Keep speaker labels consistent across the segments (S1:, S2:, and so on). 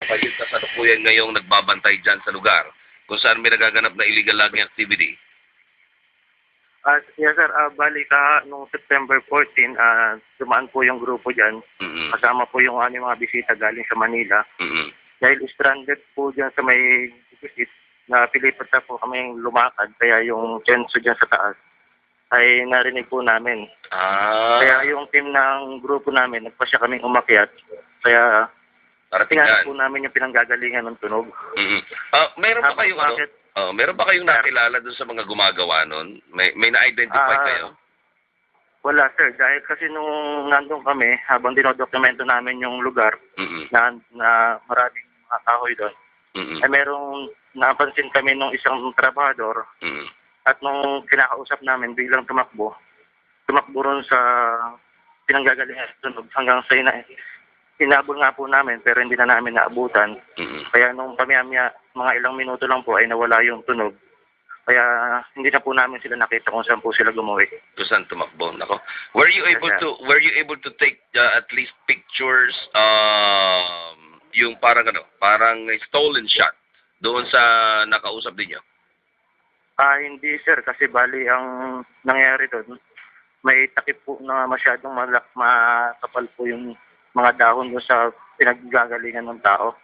S1: kayo kasalukuyan ngayong nagbabantay dyan sa lugar kung saan may nagaganap na illegal logging activity?
S2: Yes, sir. Bali noong September 14, dumaan po yung grupo dyan. Kasama po yung mga bisita galing sa Manila. Dahil stranded po dyan sa may visit, na pilipat na po kami lumakad. Kaya yung censo dyan sa taas ay narinig po namin. Kaya yung team ng grupo namin, nagpasya kaming umakyat. Kaya tingnan po namin yung pinanggagalingan ng tunog.
S1: Meron ba kayong meron ba kayong nakilala doon sa mga gumagawa nun? May na-identify kayo?
S2: Wala, sir. Dahil kasi nung nandun kami, habang dinodokumento namin yung lugar na maraming mga kahoy doon, ay merong napansin kami nung isang trabahador at nung kinakausap namin, biglang tumakbo ron sa pinanggagalingan ng tunog hanggang sa hinabol nga po namin pero hindi na namin naabutan. Kaya nung pamiyamya, mga ilang minuto lang po ay nawala yung tunog. Kaya hindi na po namin sila nakita kung saan po sila gumawi.
S1: Kung saan tumakbo? Nako. Were you able to take at least pictures yung parang stolen shot doon sa nakausap ninyo?
S2: Hindi, sir, kasi bali ang nangyari doon, may takip po na masyadong makapal po yung mga dahon doon sa pinaggagalingan ng tao.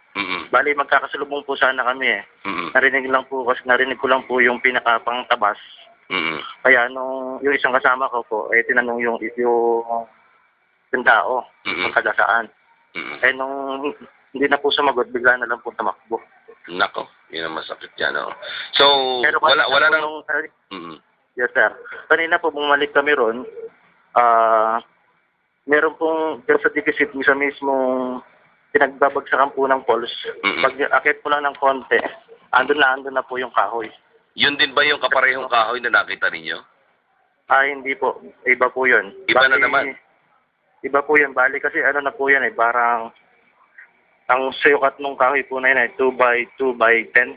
S2: Bali, magkakasalubong po sana kami eh. Narinig ko lang po yung pinakapang tabas. Kaya nung yung isang kasama ko po, tinanong yung tao, kung taga-saan. Nung hindi na po sumagot, bigla na lang po tumakbo.
S1: Nako, yun ang masakit yan. So, wala nang...
S2: Yes, sir. Kanina po, bumalik kami ron. Meron pong sa divisit sa mismong pinagbabagsakan po ng poles. Pag akit po lang ng konti, andun na po yung kahoy.
S1: Yun din ba yung kaparehong kahoy na nakita ninyo?
S2: Hindi po. Iba po yun.
S1: Iba na naman?
S2: Iba po yun. Bali kasi na po yan parang ang suyukat ng kahoy po na yun 2x2 by 10.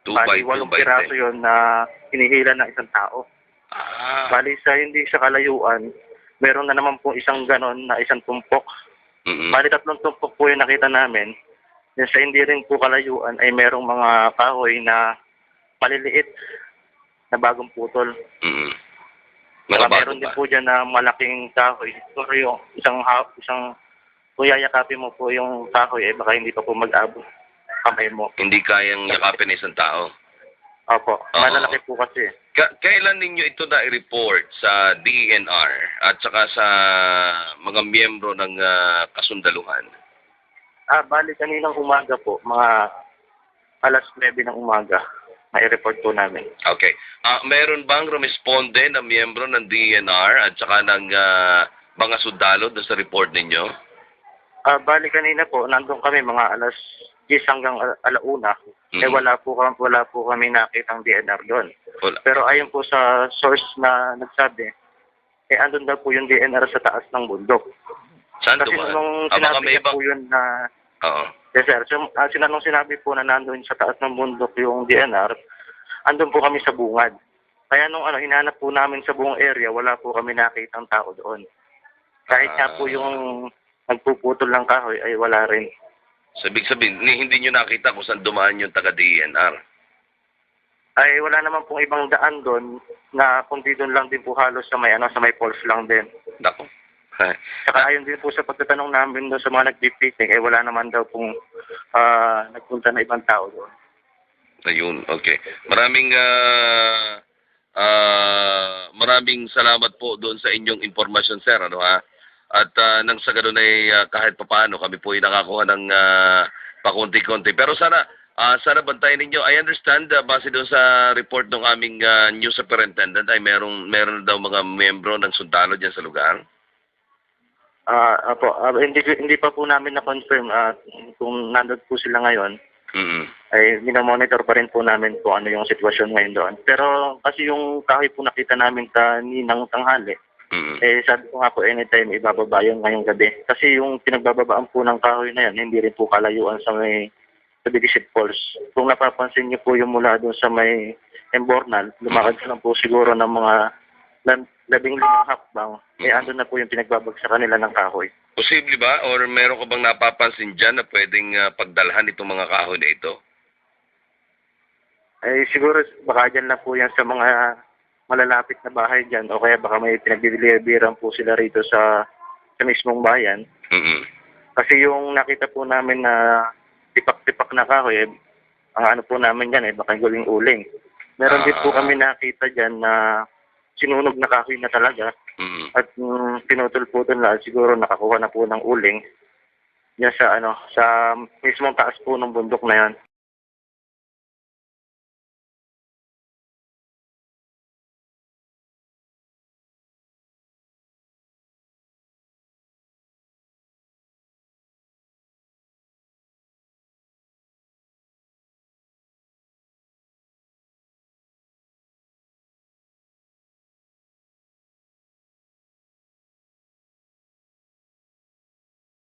S1: 2x2
S2: 8
S1: by 10.
S2: piraso yun na hinihila ng isang tao. Bali hindi sa kalayuan, meron na naman po isang ganon na isang tumpok. Bali 3 tumpok po yung nakita namin. Yung sa hindi rin po kalayuan ay merong mga kahoy na maliliit na bagong putol. Meron din po dyan na malaking kahoy. Pero yung kung yayakapin mo po yung kahoy, baka hindi pa po mag-abot kamay mo.
S1: Hindi kayang yakapin ng isang tao?
S2: Opo. Malalaki po kasi.
S1: Kailan ninyo ito na-report sa DNR at saka sa mga miyembro ng kasundaluhan?
S2: Bali kaninang umaga po, mga alas 9 ng umaga, na-report po namin.
S1: Okay. Meron bang rumisponde na miyembro ng DNR at saka ng mga sundalo doon sa report ninyo?
S2: Bali kanina po, nandun kami mga alas 10 hanggang alauna. Wala po kami nakitang DNR doon. Pero ayon po sa source na nagsabi, andun daw po yung DNR sa taas ng bundok.
S1: Saan
S2: kasi nung sinabi po yun na... Yes, sir. So, nung sinabi po na nandun sa taas ng bundok yung DNR, andun po kami sa bungad. Kaya nung hinanap po namin sa buong area, wala po kami nakitang tao doon. Kahit nga po yung nagpuputol ng kahoy ay wala rin.
S1: Ibig sabihin, hindi nyo nakita kung saan dumaan yung taga-DNR?
S2: Ay wala naman pong ibang daan doon na kundi doon lang din po halos sa may poles lang din.
S1: Nako.
S2: Saka ayon din po sa pagtatanong namin doon sa mga nag-deep-fitting, wala naman daw pong nagpunta na ibang tao doon.
S1: Ayun, okay. Maraming salamat po doon sa inyong impormasyon, sir. At nang sa ganun ay kahit papaano kami po ay nakakuha ng pakunti-kunti. Pero sana bantayan ninyo. I understand base doon sa report ng aming news superintendent ay meron daw mga miyembro ng sundalo diyan sa lugar.
S2: Hindi pa po namin na-confirm kung nandun po sila ngayon. Ay minomonitor pa rin po namin kung ano yung sitwasyon ngayon doon. Pero kasi yung kahoy po nakita namin kaninang tanghali, sabi ko nga po anytime ibababa yun ngayong gabi. Kasi yung pinagbababaan po ng kahoy na yan, hindi rin po kalayuan sa Bigisit Falls. Kung napapansin niyo po yung mula doon sa may Embornal, lumakad lang po siguro ng mga 15 hakbang, andun na po yung pinagbabagsakan nila ng kahoy.
S1: Posible ba or meron ka bang napapansin dyan na pwedeng pagdalhan itong mga kahoy na ito?
S2: Eh, siguro baka dyan lang po yan sa mga malalapit na bahay dyan o kaya baka may pinagbibilibiran po sila rito sa mismong bayan.
S1: Mm-mm.
S2: Kasi yung nakita po namin na tipak-tipak na kahoy, ang ano po namin yan baka guling uling. Meron din po kami nakita dyan na sinunog na kahoy na talaga.
S1: Mm-mm.
S2: At pinutol-putol na siguro nakakuha na po ng uling. Yan sa sa mismong taas po ng bundok na yan.